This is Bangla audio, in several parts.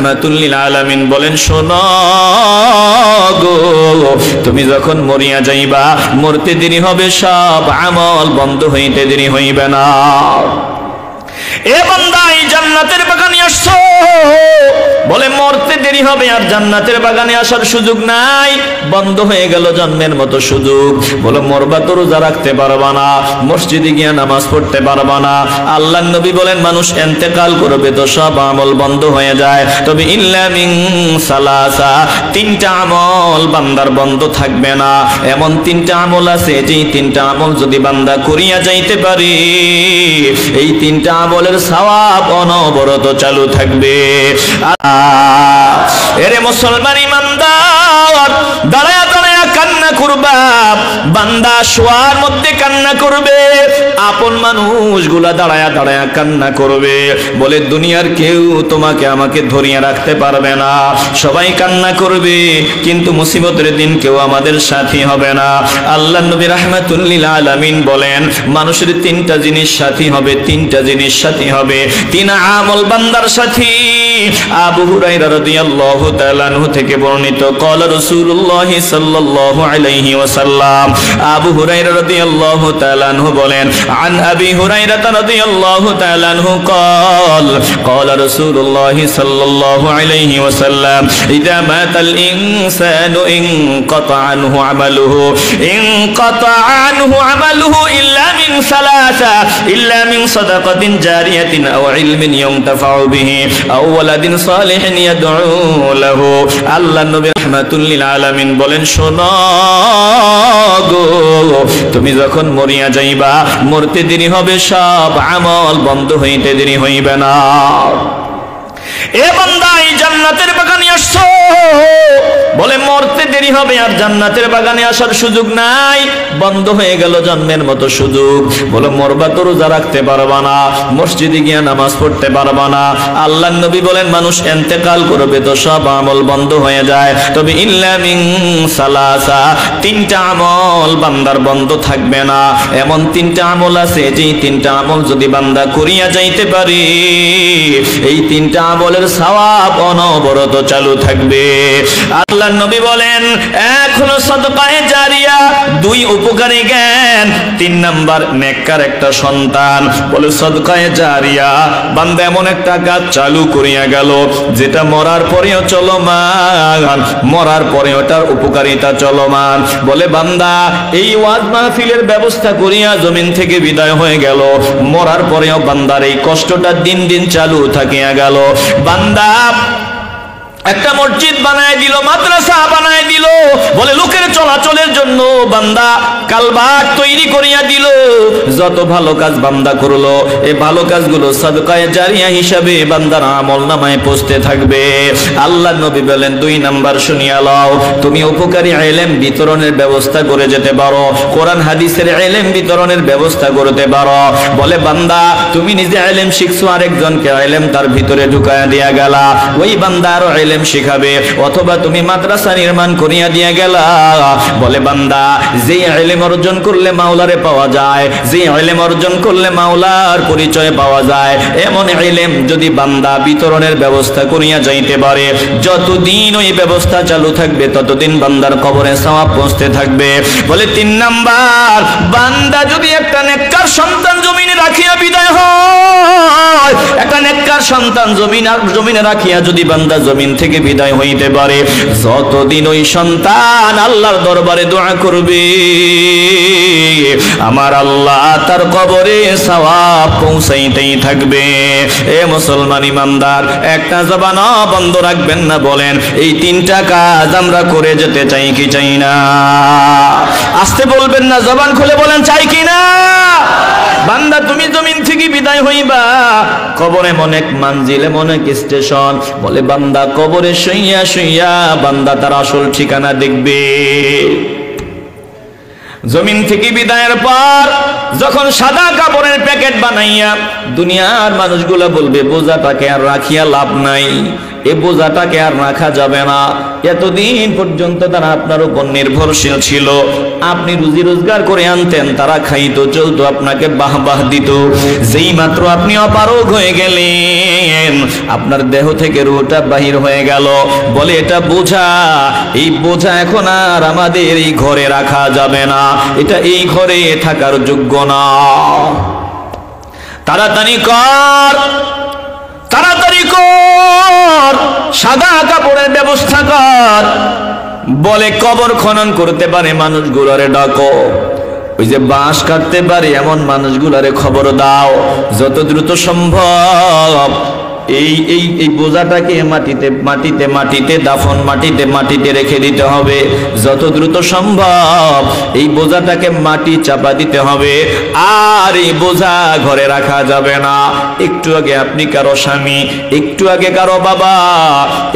রাহমাতুল লিল আলামিন বলেন, শোনো গো, তুমি যখন মরিয়া যাইবা, মরতে দেরি হবে, সব আমল বন্ধ হইতে দেরি হইবে না। এ বান্দা, এই জান্নাতের বাগানে আসছো, বলে মরতে দেরি হবে আর জান্নাতের বাগানে আসার সুযোগ নাই, বন্ধ হয়ে গেল জন্মের মতো সুযোগ। বলে মরবা তো রোজা রাখতে পারবা না, মসজিদে গিয়ে নামাজ পড়তে পারবা না। আল্লাহর নবী বলেন, মানুষ ইন্তেকাল করবে তো সব আমল বন্ধ হয়ে যায়, তবে ইল্লা মিন সালাসা, তিনটা আমল বান্দার বন্ধ থাকবে না। এমন তিনটা আমল আছে, যেই তিনটা আমল যদি বান্দা করিয়া যাইতে পারে, এই তিনটা আমলের সওয়াব অনবরত চালু থাকবে। এরে মুসলমান ইমানদার, দাঁড়ায়া দাঁড়ায়া কান্না করবা, বান্দা শোয়ার মধ্যে কান্না করবে, আপন মানুষগুলা দাঁড়ায়া দাঁড়ায়া কান্না করবে। বলে দুনিয়ার কেউ তোমাকে আমাকে ধরিয়ে রাখতে পারবে না, সবাই কান্না করবে, কিন্তু মুসিবতের দিন কেউ আমাদের সাথী হবে না। আল্লাহর নবী রাহমাতুল লিল আলামিন বলেন, মানুষের তিনটা জিনিস সাথী হবে, তিনটা জিনিস সাথী হবে, তিন আমল বান্দার সাথী। আবু হুরায়রা রাদিয়াল্লাহু তাআলা আনহু থেকে বর্ণিত, ক্বালা রাসূলুল্লাহ সাল্লাল্লাহু আলাইহি ওয়াসাল্লাম, আবু হুরায়রা রাদিয়াল্লাহু তাআলা আনহু বলেন, আন আবি হুরায়রা রাদিয়াল্লাহু তাআলা আনহু ক্বাল, ক্বালা রাসূলুল্লাহ সাল্লাল্লাহু আলাইহি ওয়াসাল্লাম, ইযা মাতাল ইনসানু ইনকাতা আনহু আমালুহু, ইনকাতা আনহু আমালুহু ইল্লা মিন সালাসা, ইল্লা মিন সাদাকাতিন জারিয়াতিন আও ইলমিন ইউনতাফাউ বিহি আও ওয়ালাদিন সালিহিন ইয়াদউ লাহু। আল্লাহর নবী রাহমাতুল লিল আলামিন বলেন, শোনো গো, তুমি যখন মরিয়া যাইবা, মরতে দেরি হবে, সব আমল বন্ধ হইতে দেরি হইবে না। এ বান্দা, এই জান্নাতের বাগানে আসছো, বলে মরতে দেরি হবে আর জান্নাতের বাগানে আসার সুযোগ নাই, বন্ধ হয়ে গেল জন্মের মতো সুযোগ। বলে মরবা তো রোজা রাখতে পারবা না, মসজিদে গিয়ে নামাজ পড়তে পারবা না। আল্লাহর নবী বলেন, মানুষ ইন্তেকাল করবে তো সব আমল বন্ধ হয়ে যায়, তবে ইল্লা মিন সালাসা, তিনটা আমল বান্দার বন্ধ থাকবে না। এমন তিনটা আমল আছে, যেই তিনটা আমল যদি বান্দা করিয়া যাইতে পারে, এই তিনটা আমলের সওয়াব অনবরত চালু থাকবে। আল্লাহর নবী বলেন, এক হলো সাদকায়ে জারিয়া, দুই উপকারী জ্ঞান, তিন নাম্বার নেককার একটা সন্তান। বলে সাদকায়ে জারিয়া, বান্দা এমন একটা কাজ চালু করিয়া গেল, যেটা মরার পরেও চলমান, মরার পরে ওটার উপকারিতা চলমান। বলে বান্দা এই ওয়াজ মাহফিলের ব্যবস্থা করিয়া জমিন থেকে বিদায় হয়ে গেল, মরার পরেও বান্দার এই কষ্টটা দিন দিন চালু থাকিয়া গেল। বান্দা একটা মসজিদ বানায় দিল, মাদ্রাসা বানায় দিল, বলে লোকের চলাচলের জন্য বান্দা কালভার্ট তৈরি করিয়া দিল। যত ভালো কাজ বান্দা করলো, এই ভালো কাজগুলো সাদকায়ে জারিয়া হিসাবে বান্দার আমলনামায় পৌঁছতে থাকবে। আল্লাহর নবী বলেন, দুই নাম্বার শুনিয়া লও, তুমি উপকারী ইলম বিতরণের ব্যবস্থা করে যেতে পারো, কোরআন হাদিসের ইলম বিতরণের ব্যবস্থা করতে পারো। বলে বান্দা তুমি নিজে ইলম শিখছো, আরেকজনকে ইলম তার ভিতরে ঢুকায়া দিয়া গেলা, ওই বান্দার ইলম শিখাবে। অথবা তুমি মাদ্রাসা নির্মাণ করিয়া দিয়া গেলা। বলে বান্দা যে ইলম অর্জন করলে মাওলারে পাওয়া যায়, যে ইলম অর্জন করলে মাওলার পরিচয় পাওয়া যায়, এমন ইলম যদি বান্দা বিতরণের ব্যবস্থা করিয়া যাইতে পারে, যতদিন ওই ব্যবস্থা চালু থাকবে ততদিন বান্দার কবরে সওয়াব পৌঁছতে থাকবে। বলে তিন নাম্বার, বান্দা যদি একটা নেককার সন্তান জমিনে রাখিয়া বিদায় হয়, একটা নেককার সন্তান জমিনে রাখিয়া যদি বান্দা জমিন থেকে বিদায় হইতে পারে, যতদিন ওই সন্তান আল্লাহর দরবারে দোয়া করবে, আমার আল্লাহ তার কবরে সওয়াব পৌঁছাইতেই থাকবে। এ মুসলমান ইমানদার, একটা জবান বন্ধ রাখবেন না। বলেন এই তিনটা কাজ আমরা করে যেতে চাই কি চাই না? আসতে বলবেন না, জবান খুলে বলেন চাই কি না? বান্দা তুমি জমিন থেকে বিদায় হইবা, কবরে অনেক মানজিলে অনেক স্টেশন। বলে বান্দা কবরে শুইয়া শুইয়া বান্দা তার আসল ঠিকানা দেখবে। জমিন থেকে বিদায়ের পর যখন সাদা কাপড়ের প্যাকেট বানাইয়া দুনিয়ার মানুষগুলা বলবে বোঝাটাকে আর রাখিয়া লাভ নাই, এ বোঝাটাকে আর রাখা যাবে না। এতদিন পর্যন্ত তারা আপনার উপর নির্ভরশীল ছিল, আপনি রুজি রোজগার করে আনতেন, তারা খাইতো চলতো, আপনাকে বাহবাহ দিত। যেই মাত্র আপনি অপারগ হয়ে গেলেন, আপনার দেহ থেকে রুহটা বাহির হয়ে গেল, বলে এটা বোঝা, এই বোঝা এখন আর আমাদের এই ঘরে রাখা যাবে না, এটা এই ঘরে থাকার যোগ্য না। তাড়াতাড়ি কর, তাড়াতাড়ি কর, সাদা কাপড়ের ব্যবস্থা কর। বলে কবর খনন করতে পারে মানুষগুলোরে ডাকো, ওই যে বাঁশ কাটতে পারে এমন মানুষগুলোরে খবর দাও, যত দ্রুত সম্ভব এই বোঝাটাকে মাটিতে দাফন মাটিতে রেখে দিতে হবে। যত দ্রুত সম্ভব এই বোঝাটাকে মাটি চাপা দিতে হবে, আর এই বোঝা ঘরে রাখা যাবে না। একটু আগে আপনি কারো স্বামী, একটু আগে কারো বাবা,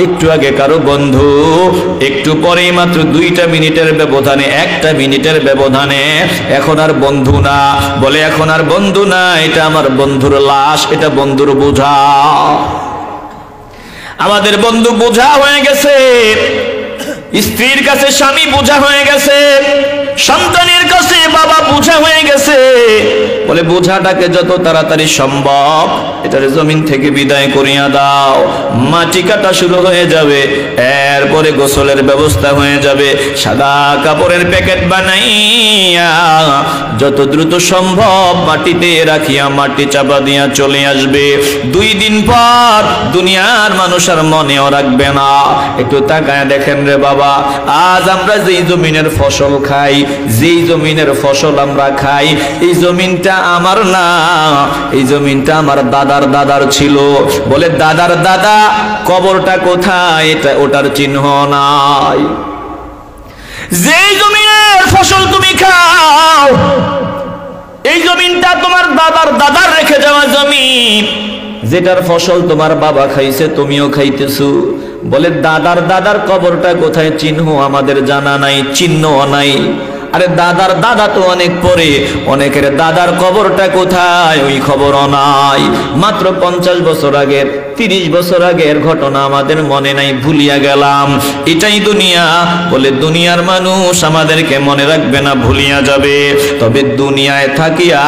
একটু আগে কারো বন্ধু, একটু পরেই মাত্র 2টা মিনিটের ব্যবধানে, 1টা মিনিটের ব্যবধানে এখন আর বন্ধু না। বলে এখন আর বন্ধু না, এটা আমার বন্ধুর লাশ, এটা বন্ধুর বোঝা। আমাদের বন্ধু বোঝা হয়ে গেছে, স্ত্রীর কাছে স্বামী বোঝা হয়ে গেছে, সন্তানের কাছে বাবা বোঝা হয়ে গেছে। বলে বোঝাটাকে যত তাড়াতাড়ি সম্ভব এটার জমিন থেকে বিদায় করিয়া দাও। মাটি কাটা শুরু হয়ে যাবে, এরপরে গোসলের ব্যবস্থা হয়ে যাবে। সাদা কাপড়ের প্যাকেট বানাইয়া যত দ্রুত সম্ভব মাটিতে রাখিয়া মাটি চাপা দিয়া চলে আসবে। 2 দিন পর দুনিয়ার মানুষ আর মনেও রাখবে না। একটু তাকায় দেখেন রে বাবা, আজ আমরা যেই জমিনের ফসল খাই, যেই জমিনের ফসল আমরা খাই, এই জমিনটা আমার না, এই জমিনটা আমার দাদার দাদার ছিল। বলে দাদার দাদা কবরটা কোথায়, এটা ওটার চিহ্ন নাই। যেই জমিনের ফসল তুমি খাও, এই জমিনটা তোমার দাদার দাদার রেখে যাওয়া জমিন, যেটার ফসল তোমার বাবা খাইছে তুমিও খাইতেছো। বলে দাদার দাদার কবরটা কোথায় চিহ্ন আমাদের জানা নাই, চিহ্নও নাই। আরে দাদার দাদা তো অনেক পরে, অনেকের দাদার কবরটা কোথায় ওই খবরও নাই। মাত্র 50 বছর আগের, 30 বছর আগের ঘটনা আমাদের মনে নাই, ভুলিয়া গেলাম। এটাই দুনিয়া। বলে দুনিয়ার মানুষ আমাদেরকে মনে রাখবে না, ভুলিয়া যাবে। তবে দুনিয়ায় থাকিয়া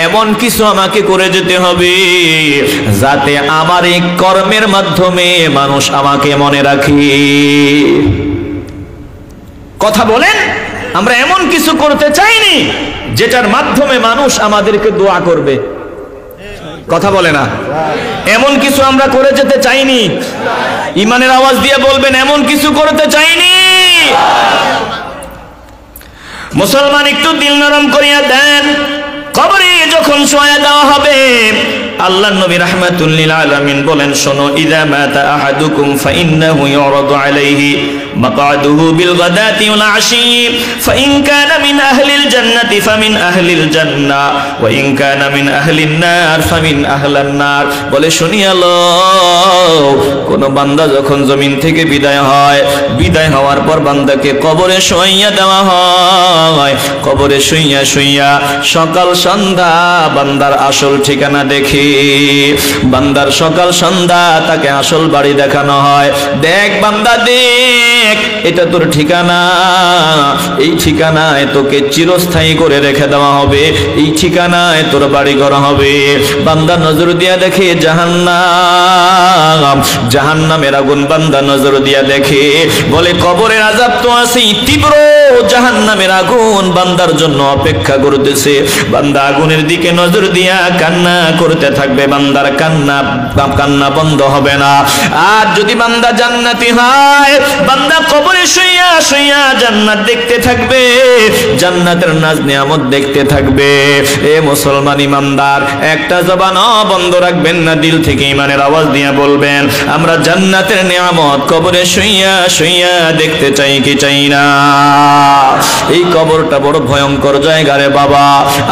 এমন কিছু আমাকে করে যেতে হবে যাতে আমার এই কর্মের মাধ্যমে মানুষ আমাকে মনে রাখে। কথা বলেন, আমরা এমন কিছু করতে চাইনি যেটার মাধ্যমে মানুষ আমাদেরকে দোয়া করবে। কথা বলে না, এমন কিছু আমরা করে যেতে চাইনি। ইমানের আওয়াজ দিয়ে বলবেন, এমন কিছু করতে চাইনি। মুসলমান একটু দিল নরম করিয়া দেন। কবরে যখন শোয়া দেওয়া হবে, আল্লাহর নবী রাহমাতুল লিল আলামিন বলেন, শোনো, ইযা মাতা আহাদুকুম ফাইন্নাহু ইউরাদু আলাইহি মাকআদুহু বিল গাদাতি ওয়াল আশি ফাইন কানা মিন আহলিল জান্নাতি ফামিন আহলিল জান্নাহ ওয়া ইন কানা মিন আহলিন নার ফামিন আহলান নার। বলে শুনিয়া লও, কোন বান্দা যখন জমিন থেকে বিদায় হয়, বিদায় হওয়ার পর বান্দাকে কবরে শোয়াইয়া দেওয়া হয়। কবরে শুইয়া শুইয়া সকাল সন্ধ্যা বান্দার আসল ঠিকানা দেখে, বান্দার সকাল সন্ধ্যা তাকে আসল বাড়ি দেখানো হয়। দেখ বান্দা, দেখ, এটা তোর ঠিকানা, এই ঠিকানায় তোকে চিরস্থায়ী করে রেখে দেওয়া হবে, এই ঠিকানায় তোর বাড়ি ঘর হবে। বান্দা নজর দিয়া দেখে জাহান্নাম, জাহান্নামের আগুন বান্দা নজর দিয়া দেখে। বলে কবরের আযাব তো আছেই, তীব্র জাহান্নামের আগুন বান্দার জন্য অপেক্ষা করতেছে। বান্দা আগুনের দিকে নজর দিয়া কান্না করতে থাকবে, বান্দার কান্না বন্ধ হবে না। আর যদি বান্দা জান্নাতি হয়, বান্দা কবরে শুইয়া শুইয়া জান্নাত দেখতে থাকবে, জান্নাতের নাজ নিয়ামত দেখতে থাকবে। এ মুসলমান ইমানদার, একটা জবান বন্ধ রাখবেন না, দিল থেকে ইমানের আওয়াজ দিয়ে বলবেন, আমরা জান্নাতের নিয়ামত কবরে শুইয়া শুইয়া দেখতে চাই কি চাই না? এই কবরটা বড় ভয়ঙ্কর জায়গা রে বাবা।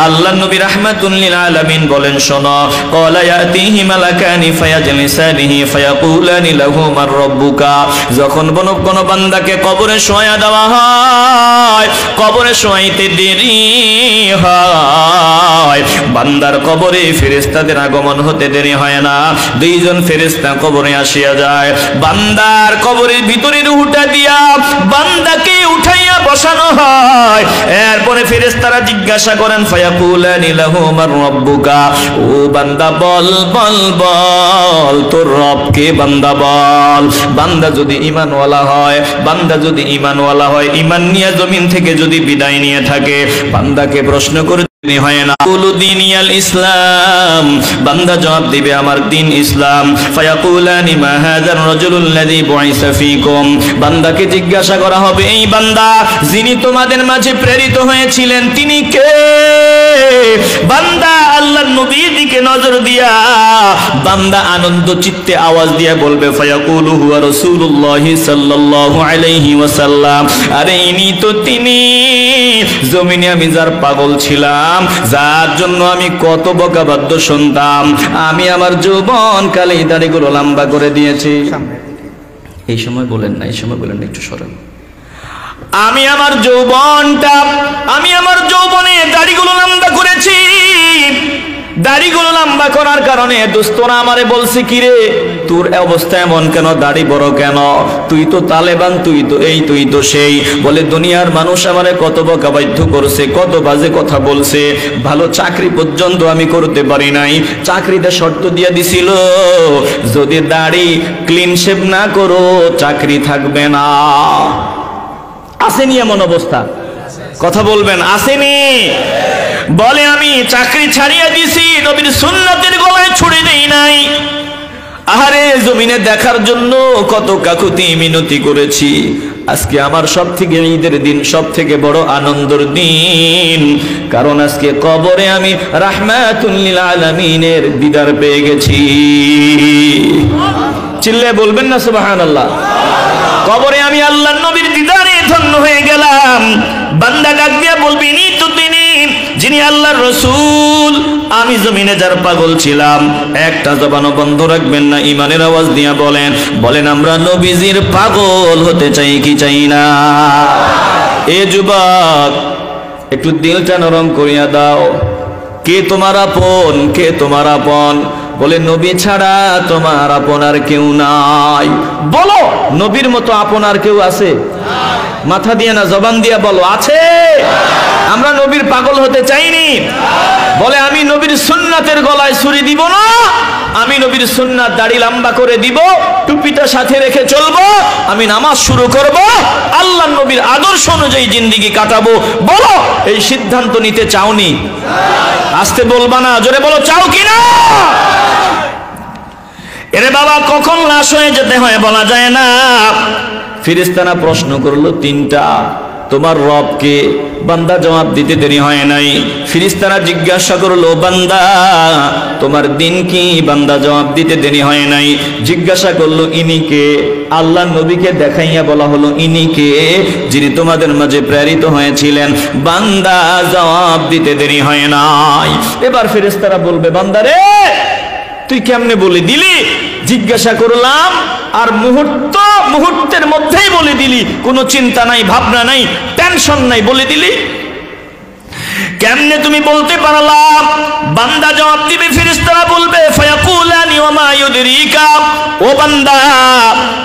আল্লাহ নবী রাহমাতুল লিল আলামিন বলেন, শোনো, ক্বালা ইয়াতিহি মালাকানি ফায়াজলিসানিহি ফায়াকুলানি লাহু মার রাব্বুকা। যখন কোন বান্দাকে কবরে শোয়া দেওয়া হয়, কবরে শোয়াইতে দেরি হয়, বান্দার কবরে ফেরেশতাদের আগমন হতে দেরি হয় না। দুইজন ফেরেশতা কবরে আসিয়া যায়, বান্দার কবরের ভিতরে রূহটা দিয়া বান্দাকে উঠাইয়া বসানো হয়। এরপরে ফেরেশতারা জিজ্ঞাসা করেন, ফায়াকুলানি লাহু মার রাব্বুকা, ও বান্দা বল বল বল তোর রব কে, বান্দা বল। বান্দা যদি ঈমানওয়ালা হয়, বান্দা যদি ঈমানওয়ালা হয়, ঈমান নিয়ে জমিন থেকে যদি বিদায় নিয়ে থাকে, বান্দাকে প্রশ্ন করে হয় না, কুলু দিনিয়াল ইসলাম, বান্দা জবাব দিবে আমার দিন ইসলাম। ফায়াকুলানি মা হাযার রাজুলুল্লাযী বুইসা ফীকুম, বান্দাকে জিজ্ঞাসা করা হবে, এই বান্দা যিনি তোমাদের মাঝে প্রেরিত হয়েছিলেন তিনি কে? বান্দা আল্লাহর নবীর দিকে নজর দিয়া বান্দা আনন্দ চিত্তে আওয়াজ দিয়া বলবে, ফায়াকুলু হুয়া রাসূলুল্লাহি সাল্লাল্লাহু আলাইহি ওয়াসাল্লাম, আরে ইনি তো তিনি, জমিনে আমি যার পাগল ছিলাম, যার জন্য আমি কত বকাবাদ্য শুনতাম, আমি আমার যৌবনকালে দাড়িগুলো লম্বা করে দিয়েছি। এই সময় বলেন না, এই সময় বলেন না, একটু সরেন। আমি আমার যৌবনে দাড়িগুলো লম্বা করেছি। দাড়িগুলো লম্বা করার কারণে দোস্তরা আমারে বলছে, কিরে তোর অবস্থা এমন কেন, দাড়ি বড় কেন, তুই তো তালেবান, তুই তো এই তুই তো সেই। বলে দুনিয়ার মানুষ আমারে কত বকাবাধ্য করছে, কত বাজে কথা বলছে, ভালো চাকরি পর্যন্ত আমি করতে পারি নাই। চাকরিতে শর্ত দিয়ে দিছিল, যদি দাড়ি ক্লিন শেভ না করো চাকরি থাকবে না। আসেনি এমন অবস্থা? কথা বলবেন, আসেনি? বলে আমি চাকরি ছাড়িয়ে দিছি, নবীর সুন্নাতের গলায় ছুড়ে দেই নাই। আহারে জমিনে দেখার জন্য কত কাকুতি মিনতি করেছি। আজকে আমার সব থেকে ঈদের দিন, সব থেকে বড় আনন্দের দিন, কারণ আজকে কবরে আমি রাহমাতুল লিল আলামিনের দিদার পেয়ে গেছি। চিল্লে বলবেন না সুবহানাল্লাহ? কবরে আমি আল্লাহর নবীর দিদারে ধন্য হয়ে গেলাম। বান্দা ডাক দিয়া বলবি, ইনি তো তিনি যিনি আল্লাহর রাসূল, আমি জমিনে যার পাগল ছিলাম। একটা জবানও বন্ধ রাখবেন না, ঈমানের আওয়াজ দিয়া বলেন, বলেন আমরা নবীজির পাগল হতে চাই কি চাই না? এ যুবক, একটু দিলটা নরম করিয়া দাও। কে তোমার আপন, কে তোমার আপন? বলে নবী ছাড়া তোমার আপন আর কেউ নাই। বলো, নবীর মতো আপন আর কেউ আছে? মাথা দিয়ে না, জবান দিয়া বলো, আছে? আমরা নবীর পাগল হতে চাইনি। বলে আমি নবীর সুন্নাতের গলায় ছুরি দিব না, আমি নবীর সুন্নাত দাড়ি লম্বা করে দিব, টুপিটা সাথে রেখে চলবো, আমি নামাজ শুরু করব, আল্লাহর নবীর আদর্শ অনুযায়ী জিন্দেগি কাটাবো। বলো, এই সিদ্ধান্ত নিতে চাওনি? আস্তে বলবা না, জোরে বলো, চাও কিনা? এরে বাবা, কখন লাশ হয়ে যেতে হয় বলা যায় না। ফেরেশতারা প্রশ্ন করলো তিনটা, তোমার রব কে? বান্দা জবাব দিতে দেরি হয় নাই। ফেরেশতারা জিজ্ঞাসা করলো, বান্দা তোমার দিন কি? বান্দা জবাব দিতে দেরি হয় নাই। জিজ্ঞাসা করলো, ইনি কে? আল্লাহ নবীকে দেখাইয়া বলা হলো, ইনি কে যিনি তোমাদের মাঝে প্রেরিত হয়েছিলেন। বান্দা জবাব দিতে দেরি হয় নাই। এবার ফেরেশতারা বলবে, বান্দা রে তুই কেমনে বলে দিলি? জিজ্ঞাসা করলাম আর মুহূর্তের মধ্যেই বলে দিলি, কোনো চিন্তা নাই, ভাবনা নাই, টেনশন নাই, বলে দিলি। কেমনে তুমি বলতে পারলাম? বান্দা জবাব দিবে, ফেরেশতারা বলবে, ফায়াকুলানি ওয়া মা ইউদরিকা, ও বান্দা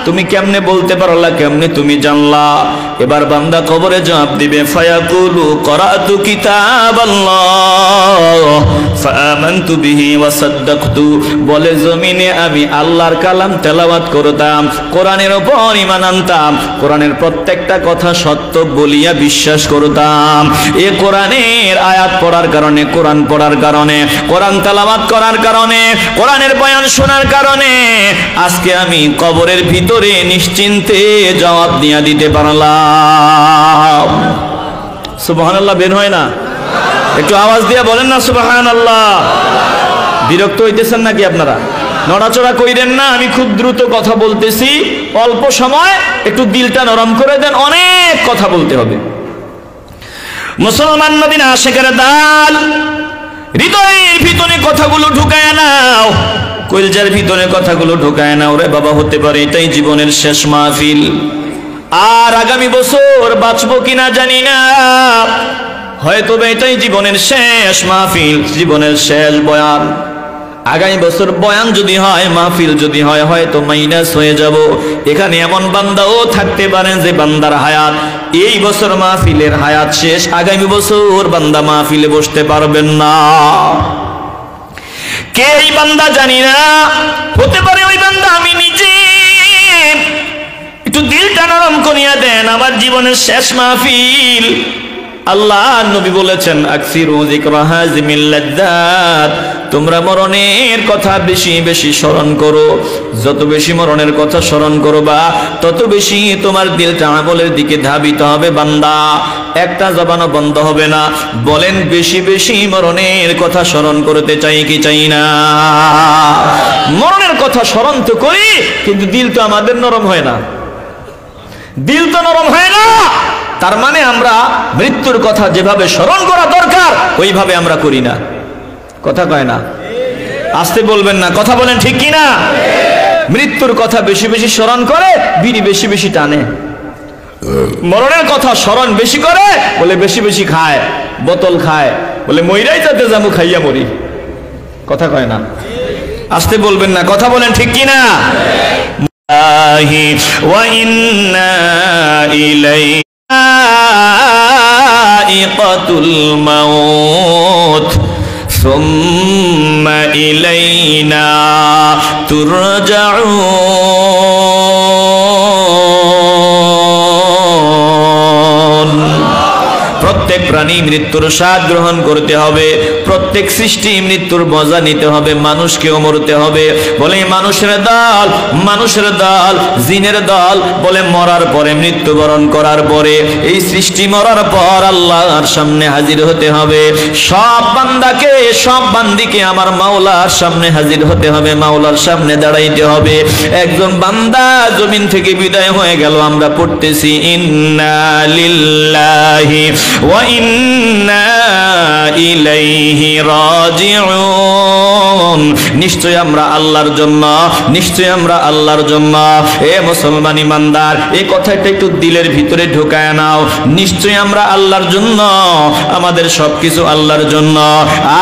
তুমি কেমনে বলতে পারলা, কেমনে তুমি জানলা? এবার বান্দা কবরে জবাব দিবে, ফায়াকুলু করাতু কিতাবাল্লাহ ফাআমানতু বিহি ওয়া সাদ্দাকতু, বলে জমিনে আমি আল্লাহর কালাম তেলাওয়াত করতাম, কোরআনের উপর ঈমান আনতাম, কোরআনের প্রত্যেকটা কথা সত্য বলিয়া বিশ্বাস করতাম। এ কোরআনের আয়াত পড়ার কারণে, কোরআন পড়ার কারণে, কোরআন তেলাওয়াত করার কারণে, কোরআনের বয়ান শোনার কারণে আজকে আমি কবরের ভিতরে নিশ্চিন্তে জবাব দিয়া দিতে পারলাম। সুবহানাল্লাহ বের হয় না? একটু আওয়াজ দিয়ে বলেন না সুবহানাল্লাহ। বিরক্ত হইতেছেন নাকি আপনারা? নড়াচড়া কইরেন না, আমি খুব দ্রুত কথা বলতেছি, অল্প সময়, একটু দিলটা নরম করে দেন, অনেক কথা বলতে হবে। মুসলমান নবীর আশিকের দল, হৃদয়ের ভিতরে কথাগুলো ঢুকায় নাও, কলজার ভিতরে কথাগুলো ঢুকায় নাও রে বাবা। হতে পারে এটাই জীবনের শেষ মাহফিল, আর আগামী বছর বাঁচবো কিনা জানি না, হয়তো এটাই জীবনের শেষ মাহফিল, জীবনের শেষ বয়ান। আগামী বছর বয়ান যদি হয়, মাহফিল যদি হয়, হয়তো মাইনাস হয়ে যাব। এখানে এমন বান্দাও থাকতে পারেন যে বান্দার হায়াত এই বছর মাহফিলের হায়াত শেষ, আগামী বছর বান্দা মাহফিলে বসতে পারবেন না। কে এই বান্দা জানি না, হতে পারে ওই বান্দা আমি নিজে। একটু দিলটা নরম করিয়া দেন, আমার জীবনের শেষ মাহফিল। আল্লাহ নবী বলেছেন আকসিরু যিকরা হাযিমিল লাযযাত, তোমরা মরণের কথা বেশি বেশি স্মরণ করো। যত বেশি মরণের কথা স্মরণ করবা, তত বেশি তোমার দিলটা আমলের দিকে ধাবিত হবে বান্দা। একটা জবানও বন্ধ হবে না। বলেন বেশি বেশি মরণের কথা স্মরণ করতে চাই কি চাই না? মরণের কথা স্মরণ তো করি, কিন্তু দিল তো আমাদের নরম হয় না, দিল তো নরম হয় না। তার মানে আমরা মৃত্যুর কথা যেভাবে স্মরণ করা দরকার ওইভাবে আমরা করি না। কথা কয় না? আসতে বলবেন না, কথা বলেন ঠিক কি না? মৃত্যুর কথা বেশি বেশি স্মরণ করে, বিড়ি বেশি বেশি টানে। মরণের কথা স্মরণ বেশি করে বলে বেশি বেশি খায়, বোতল খায়, বলে মইরাই যাতে যাবো খাইয়া মরি। কথা কয় না? আসতে বলবেন না, কথা বলেন ঠিক কি না? ওয়া ইন্না ইলাইহি ইকাতুল মাউত সুম্মা ইলাইনা তুরজাউন। প্রত্যেক প্রাণী মৃত্যুর স্বাদ গ্রহণ করতে হবে, প্রত্যেক সৃষ্টি মৃত্যুর মজা নিতে হবে, মানুষকেও মরতে হবে। বলে মানুষের দল, মানুষের দল, জিনের দল বলে মরার পরে, মৃত্যুবরণ করার পরে, এই সৃষ্টি মরার পর আল্লাহর সামনে হাজির হতে হবে। সব বান্দাকে, সব বান্দিকে আমার মাওলার সামনে হাজির হতে হবে, মাওলার সামনে দাঁড়াইতে হবে। একজন বান্দা জমিন থেকে বিদায় হয়ে গেল, আমরা পড়তেছি ইন্না লিল্লাহি ওয়া ইন্না ইলাইহি রাজিউন। নিশ্চয় আমরা আল্লাহর জন্য, নিশ্চয় আমরা আল্লাহর জন্য। এ মুসলমান ইমানদার, এই কথাটা একটু দিলের ভিতরে ঢুকায় নাও। নিশ্চয় আমরা আল্লাহর জন্য, আমাদের সবকিছু আল্লাহর জন্য,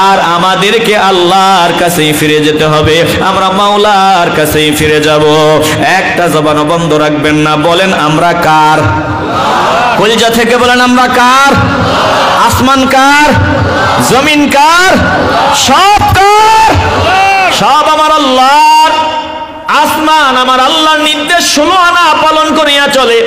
আর আমাদেরকে আল্লাহর কাছেই ফিরে যেতে হবে, আমরা মাওলার কাছেই ফিরে যাব। একটা জবানও বন্ধ রাখবেন না। বলেন আমরা কার? কলিজা থেকে বলেন আমরা কার? আসমান কার? জমিন কার? সব কার? সব আমার আল্লাহর। আসমান আমার আল্লাহর নির্দেশ 16 আনা পালন করিয়া চলে,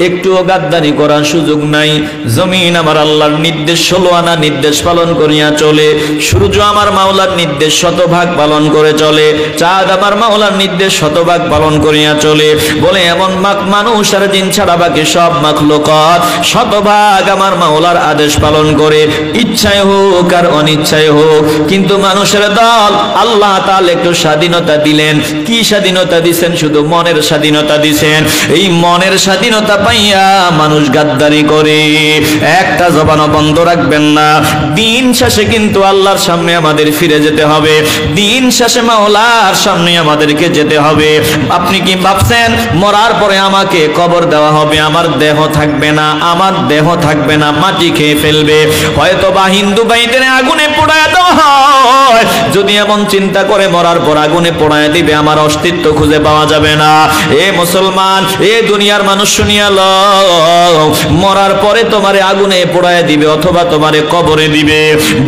একটুও গাদ্দারি করার সুযোগ নাই। জমিন আমার আল্লাহর নির্দেশ 16 আনা নির্দেশ পালন করিয়া চলে। সূর্য আমার মাওলার নির্দেশ 100% পালন করে চলে। চাঁদ আমার মাওলার নির্দেশ 100% পালন করিয়া চলে। বলে এমন মানুষ আর জিন ছাড়া বাকি সব মাখলুকাত 100% আমার মাওলার আদেশ পালন করে, ইচ্ছায় হোক আর অনিচ্ছায় হোক। কিন্তু মানুষের দল আল্লাহ তাআলা একটু স্বাধীনতা দিলেন। কি স্বাধীনতা দিছেন? শুধু মনের স্বাধীনতা দিছেন। এই মনের স্বাধীনতা পাইয়া মানুষ গাদ্দারি করে। একটা জবানও বন্ধ রাখবেন না। দিন শেষে কিন্তু আল্লাহর সামনে আমাদের ফিরে যেতে হবে, দিন শেষে মাওলার সামনে আমাদেরকে যেতে হবে। আপনি কি ভাবছেন মরার পরে আমাকে কবর দেওয়া হবে, আমার দেহ থাকবে না, আমার দেহ থাকবে না, মাটি খেয়ে ফেলবে, হয়তো বা হিন্দু ভাইদের আগুনে পোড়ায় দেওয়া হয়? যদি এমন চিন্তা করে মরার পর আগুনে পোড়ায় দিবে, আমার অস্তিত্ব খুঁজে পাওয়া যাবে না। এ মুসলমান, এ দুনিয়ার মানুষ শুনিয়া লও, মরার পরে তোমারে আগুনে পোড়ায় দিবে অথবা তোমারে কবরে দিবে।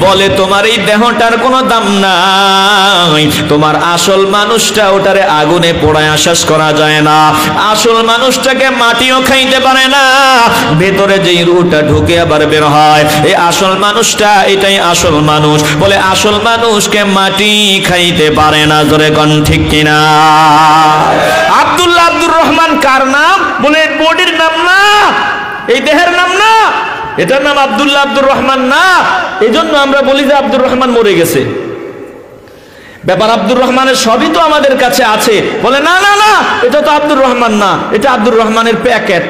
বলে তোমার এই দেহটার কোনো দাম নাই, তোমার আসল মানুষটা ওটারে আগুনে পোড়ায় শেষ করা যায় না। আসল মানুষটাকে মাটিও খাইতে পারে না, ভেতরে যেই রুহটা ঢুকে আবার বের হয়, এই আসল মানুষটা, এটাই আসল মানুষ। বলে আসল মানুষকে মাটি খাইতে পারে না। জোরে কোন ঠিক কিনা? আব্দুল্লাহ আব্দুর রহমান কার নাম? বলে বডির নাম না, এই দেহের নাম না, এটার নাম আব্দুল্লাহ আব্দুর রহমান না। এই জন্য আমরা বলি যে আব্দুর রহমান মরে গেছে। ব্যাপার আব্দুর রহমানের সবই তো আমাদের কাছে আছে। বলে না না না, এটা তো আব্দুর রহমান না, এটা আব্দুর রহমানের প্যাকেট,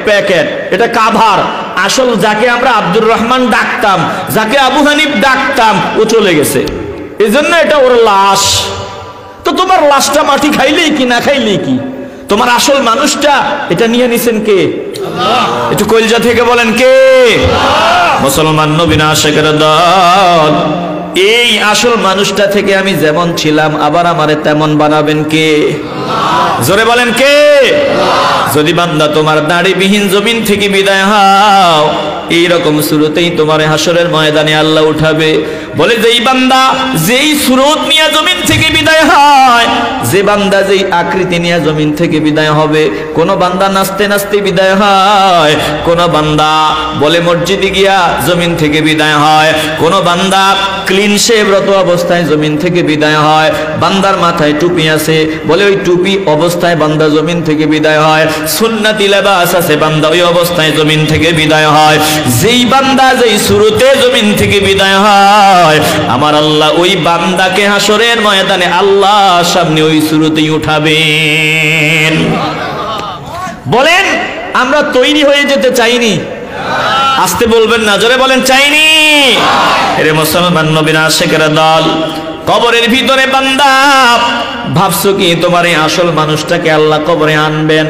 এটা কাভার। আসল যাকে আমরা আব্দুর রহমান ডাকতাম, যাকে আবু হানিফ ডাকতাম, ও চলে গেছে, এই জন্য এটা ওর লাশ। তো তোমার লাশটা মাটি খাইলেই কি না খাইলেই কি, তোমার আসল মানুষটা এটা নিয়ে নিছেন কে? আল্লাহ। একটু কলজা থেকে বলেন কে? মুসলমান নবী না আশিকের দল। এই আসল মানুষটা থেকে আমি যেমন ছিলাম আবার আমারে তেমন বানাবেন কে? আল্লাহ। জোরে বলেন কে? আল্লাহ। যদি বান্দা তোমার দাড়িবিহীন জমিন থেকে বিদায় হও, এইরকম সুরতেই তোমার হাসরের ময়দানে আল্লাহ উঠাবে। বলে যেই বান্দা যেই সুরত নিয়ে জমিন থেকে বিদায় হয়, যে বান্দা যেই আকৃতি নিয়ে জমিন থেকে বিদায় হবে, কোন বান্দা নাচতে নাচতে বিদায় হয়, কোন বান্দা বলে মসজিদে গিয়া জমিন থেকে বিদায় হয়, কোন বান্দা ক্লিন শেভরত অবস্থায় জমিন থেকে বিদায় হয়, বান্দার মাথায় টুপি আছে বলে ওই টুপি অবস্থায় বান্দা জমিন থেকে বিদায় হয়, সুন্নতি লেবাস আছে বান্দা ওই অবস্থায় জমিন থেকে বিদায় হয়। যেই বান্দা যেই সুরতে জমিন থেকে বিদায় হয়, আমার আল্লাহ ওই বান্দাকে হাসরের ময়দানে আল্লাহর সামনে ওই সুরতেই উঠাবেন। বলেন আমরা তৈরি হয়ে যেতে চাইনি? আসতে বলবেন না, জোরে বলেন চাইনি। এরে মুসলমান নবীর আশিকের দল, কবরের ভিতরে বান্দা ভাবছো কি তোমার এই আসল মানুষটাকে আল্লাহ কবরে আনবেন,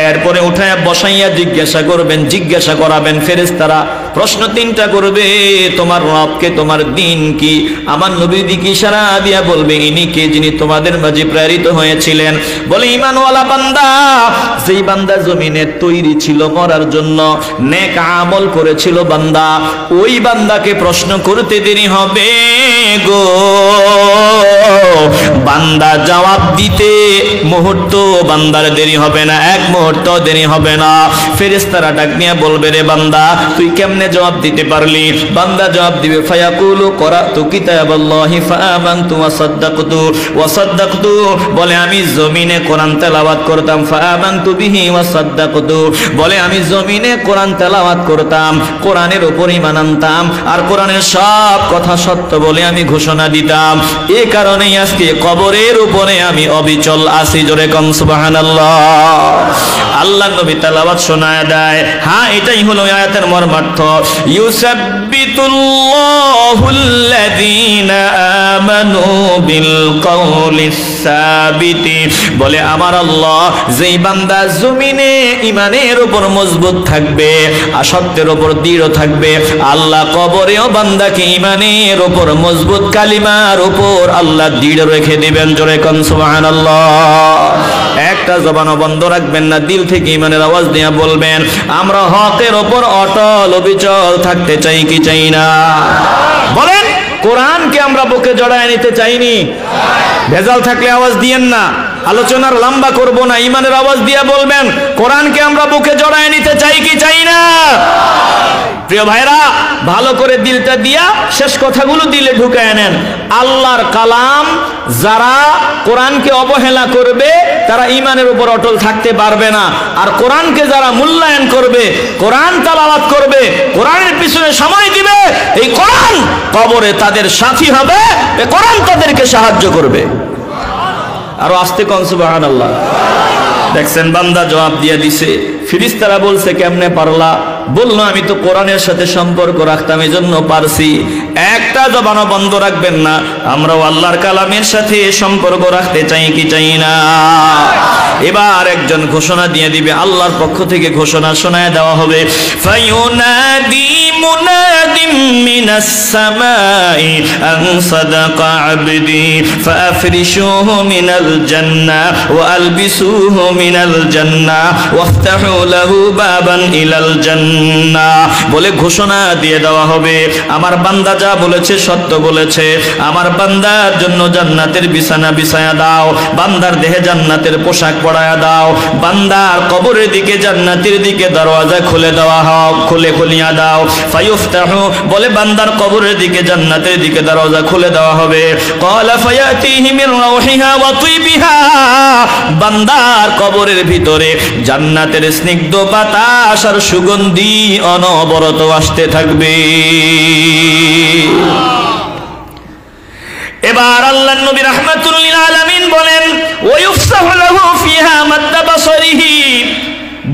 এরপরে উঠায় বসাইয়া জিজ্ঞাসা করবেন, জিজ্ঞাসা করাবেন ফেরেশতারা, প্রশ্ন তিনটা করবে, তোমার রবকে, তোমার দিন কি? আমার নবী দিকে ইশারা দিয়া বলবে ইনি কে যিনি তোমাদের মাঝে প্রেরিত হয়েছিলেন? বলে ঈমানওয়ালা বান্দা, যেই বান্দা জমিনে তৈরি ছিল মরার জন্য, নেক আমল করেছিল বান্দা, ওই বান্দাকে প্রশ্ন করতে দেরি হবে গো। বান্দা জবাব দিতে মুহূর্ত বান্দার দেরি হবে না, এক মুহূর্ত দেরি হবে না। ফেরেশতারা ডাক নিয়ে বলবে রে বান্দা তুই কেমনে জবাব দিতে পারলি? বান্দা জবাব দিবে ফায়াকুলু করাতু কিতাবাল্লাহি ফাআমানতু ওয়া সাদ্দাকতু, বলে আমি জমিনে কোরআন তেলাওয়াত করতাম, ফাআমানতু বিহি ওয়া সাদ্দাকতু, বলে আমি জমিনে কোরআন তেলাওয়াত করতাম, কোরআনের উপর ঈমান আনতাম, আর কোরআনের সব কথা সত্য বলে আমি ঘোষণা দিতাম। এই কারণেই আজকে কবরের উপরে আমি অবিচল আছি। জোরে কোন সুবহানাল্লাহ। আল্লাহ নবী তেলাওয়াত শোনায় দেয়। হ্যাঁ, এটাই হলো আয়াতের মর্মার্থ। ইউসাব্বিতুল্লাহুল্লাযীনা আমানু বিল কওলিস সাবিতি, বলে আমার আল্লাহ যেই বান্দা জমিনে ঈমানের উপর মজবুত থাকবে, সত্যের উপর দৃঢ় থাকবে, আল্লাহ কবরেও বান্দাকে ঈমানের উপর মজবুত কালিমার উপর আল্লাহ দৃঢ় রেখে দিবেন। জোরে কোন সুবহানাল্লাহ। একটা জবানও বন্ধ রাখবেন না, দিল থেকে ঈমানের আওয়াজ দিয়ে বলবেন আমরা হকের উপর অটল অবিচল থাকতে চাই কি চাই না? বলেন কোরআনকে আমরা বুকে জড়ায় নিতে চাইনি? ভেজাল থাকলে আওয়াজ দিয়েন না, আলোচনার লম্বা করব না, ঈমানের আওয়াজ দিয়ে বলবেন কোরআনকে আমরা বুকে জড়ায় নিতে চাই কি চাই না? প্রিয় ভাইরা, ভালো করে দিলটা দিয়া শেষ কথাগুলো দিলে ঢুকায় নেন। আল্লাহর কালাম যারা কোরআনকে অবহেলা করবে তারা ঈমানের উপর অটল থাকতে পারবে না, আর কোরআনকে যারা মূল্যায়ন করবে, কোরআন তেলাওয়াত করবে, কোরআনের পিছনে সময় দিবে, এই কোরআন কবরে তাদের সাথী হবে, এই কোরআন তাদেরকে সাহায্য করবে। আরো আস্তে কোন সুবহানাল্লাহ। দেখছেন বান্দা জবাব দিয়ে দিছে। ফেরেশতারা বলছে কেমনে পারলা? বললো আমি তো কোরআনের সাথে সম্পর্ক রাখতাম, এজন্য পারছি। একটা জবানও বন্ধ রাখবেন না, আমরাও আল্লাহর কালামের সাথে সম্পর্ক রাখতে চাই কি চাই না? এবার একজন ঘোষণা দিয়ে দিবে, আল্লাহর পক্ষ থেকে ঘোষণা শোনায় দেওয়া হবে, ফায়ুনাদি মুনাদিম মিনাস সামাই আন সাদাকা আবদি ফাফরিশুহু মিনাল জান্নাহ ওয়া আলবিসুহু মিনাল জান্নাহ ওয়াফতাহু লাহু বাবান ইলাল জান্নাহ। বলে ঘোষণা দিয়ে দেওয়া হবে আমার বান্দা যা বলেছে সত্য বলেছে, আমার বান্দার জন্য জান্নাতের বিছানা বিছায়া দাও, বান্দার দেহে জান্নাতের পোশাক পরায়া দাও, বান্দার কবরের দিকে জান্নাতের দিকে দরওয়াজা খুলে দেওয়া হোক, খুলিয়া দাও। ফায়ুফতাহু, বলে বান্দার কবরের দিকে জান্নাতের দিকে দরওয়াজা খুলে দেওয়া হবে। ক্বালা ফায়াতিহি মিন রাউহিহা ওয়া তিবিহা, বান্দার কবরের ভিতরে জান্নাতের স্নিগ্ধ বাতাস আর সুগন্ধি অনবরত আসতে থাকবে। এবার আল্লাহর নবী রাহমাতুল লিল আলামিন বলেন ওয়ায়ুফসাহু লাহু ফিহা মাদ্দা বাসরিহি,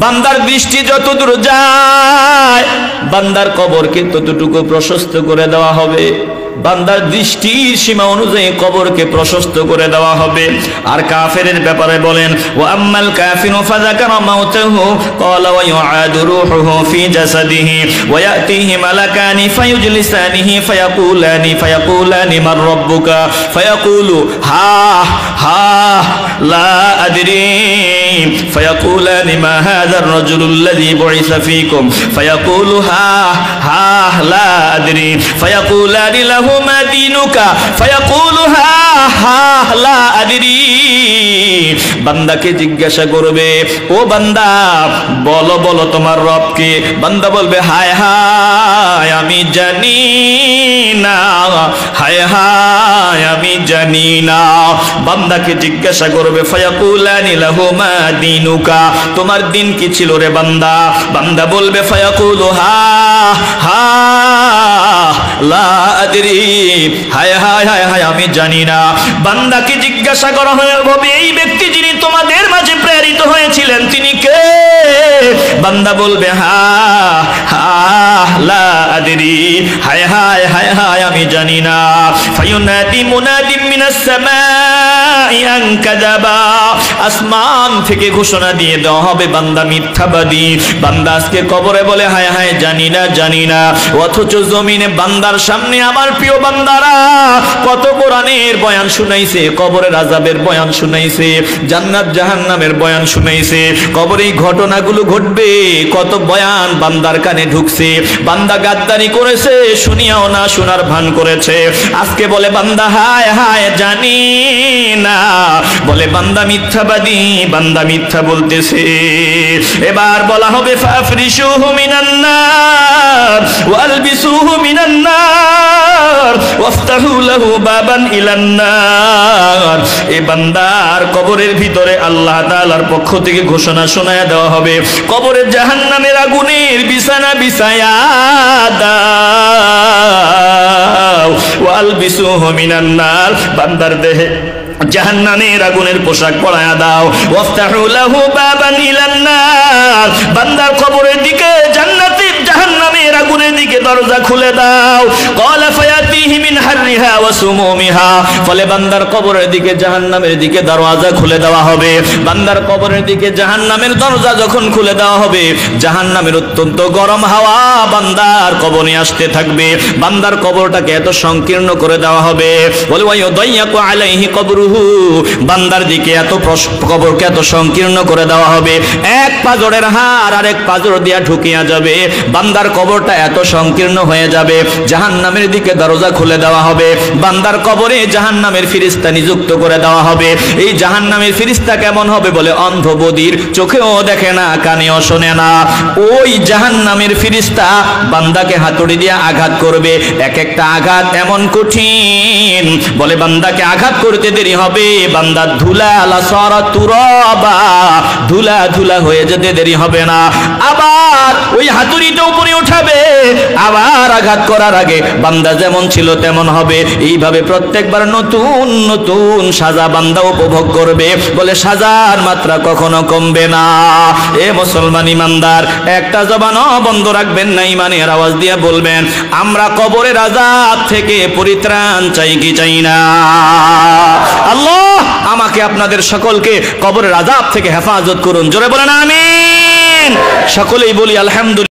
বান্দার দৃষ্টি যতদূর যায় বান্দার কবরকে ততটুকু প্রশস্ত করে দেওয়া হবে। বান্দার দৃষ্টির সীমা অনুযায়ী কবরকে প্রশস্ত করে দেওয়া হবে। আর কাফেরের ব্যাপারে বলেন, ওয়া আম্মাল কাফিরু ফাযাকারা মাউতাহু ক্বালা ওয়া ইউআদু রূহুহু ফি জাসাদিহি ওয়া ইয়াতিহি মালাকানি ফায়ুজলিসানিহি ফায়াকুলানি মান রাব্বুকা ফায়াকুলু হা হা লা আদরি ফায়াকুলানি মা হাযা আর-রাজুলু আল্লাযী বুইসা ফীকুম ফায়াকুলু হা হা লা আদরি ফায়াকুলানি লাহু মা দীনুকা ফায়াকুলু হা হা লা আদরি। বান্দাকে জিজ্ঞাসা করবে, ও বান্দা বলো বলো তোমার রবকে। বান্দা বলবে, হায় হায় আমি জানি না, হায় হায় আমি জানি না। বান্দাকে জিজ্ঞাসা করবে, ফায়াকুলানি লাহু মা দীনুকা, তোমার দিন কি ছিল রে বান্দা? বান্দা বলবে, ফায়াকুলু হা হা লা আদরি, হায় হায় হায় হায় আমি জানি না। বান্দাকে জিজ্ঞাসা করা হবে, এই ব্যক্তি যিনি তোমাদের মাঝে প্রেরিত হয়েছিলেন তিনি কে? বান্দা বলবে, হা হা লা আদরি, হায় হায় হায় হায় আমি জানি না। ফায়ুনাদি মুনাদিম মিনাস সামাই আন কাযাবা, আসমান থেকে ঘোষণা দিয়ে দেওয়া হবে বান্দা মিথ্যাবাদী। বান্দা আজকে কবরে বলে, হায় হায় জানি না জানি না। অথচ জমিনে বান্দার সামনে আমার প্রিয় বান্দারা কত কোরআনের বয়ান শুনাইছে, কবরের আযাবের বয়ান শুনাইছে, জান্নাত জাহান্নামের বয়ান শুনাইছে। কবরে এই ঘটনাগুলো ঘটবে কত বয়ান বান্দার কানে ঢুকছে। বান্দা গাদ্দারি করেছে, শুনিয়াও না শোনার ভান করেছে। আজকে বলে বান্দা হায় হায় জানি না, বলে বান্দা মিথ্যাবাদী, বান্দা মিথ্যা বলতেছে। এবার বলা হবে, ফাফরিশুহু মিনান নার ওয়ালবিসুহু মিনান নার ওয়াফতাহু লাহু বাবান ইলান নার। এই বান্দার কবরের ভিতরে আল্লাহ তাআলার পক্ষ থেকে ঘোষণা শোনায়া দেওয়া হবে, কবরের জাহান্নামের আগুনের বিছানা বিছায়া দাও। ওয়ালবিসুহু মিনান নার, বান্দার দেহে জাহান্নামের আগুনের পোশাক পরায়া দাও। ওয়াফতাহু লাহু বাবান ইলান নার, বান্দার কবরের দিকে জান্নাতের জাহান্নামের আগুনের দিকে দরজা খুলে দাও। ক্বালা ফায়াতিহি মিন হাররিহা ওয়া সুমুমিহা, ফলে বান্দার কবরের দিকে জাহান্নামের দিকে দরজা খুলে দেওয়া হবে। বান্দার কবরের দিকে জাহান্নামের দরজা যখন খুলে দেওয়া হবে, জাহান্নামের অত্যন্ত গরম হাওয়া বান্দার কবরে আসতে থাকবে। বান্দার কবরটাকে এত সংকীর্ণ করে দেওয়া হবে, বলে ওয়া ইউদাইয়াকু আলাইহি কবরুহু, বান্দার দিকে এত কবরকে এত সংকীর্ণ করে দেওয়া হবে, এক পাজরের হাড় আর এক পাজর দিয়া ঢুকিয়া যাবে। বান্দার কবরটা এত সংকীর্ণ হয়ে যাবে, জাহান্নামের দিকে দরজা খুলে দেওয়া হবে। বান্দার কবরে জাহান্নামের ফেরেশতা নিযুক্ত করে দেওয়া হবে। এই জাহান্নামের ফেরেশতা কেমন হবে? বলে অন্ধ বধির, চোখেও দেখে না, কানেও শোনে না। ওই জাহান্নামের ফেরেশতা বান্দাকে হাতুড়ি দিয়ে আঘাত করবে। এক একটা আঘাত এমন কঠিন, বলে বান্দাকে আঘাত করতে দেরি হবে, বান্দা ধুলা লাসারা তুরাবা, ধুলা ধুলা হয়ে যেতে দেরি হবে না। আবার ওই হাতুড়িটা উপরে উঠাবে, আবার আঘাত করার আগে বান্দা যেমন ছিল তেমন হবে। এইভাবে প্রত্যেকবার নতুন নতুন সাজা বান্দা উপভোগ করবে, বলে সাজার মাত্রা কখনো কমবে না। এ মুসলমান ইমানদার, একটা জবানও বন্ধ রাখবেন না, ইমানের আওয়াজ দিয়ে বলবেন, আমরা কবরের আযাব থেকে পরিত্রাণ চাই কি চাই না? আল্লাহ আমাকে আপনাদের সকলকে কবরের আযাব থেকে হেফাজত করুন। জোরে বলেন আমিন। সকলেই বলি আলহামদুলিল্লাহ।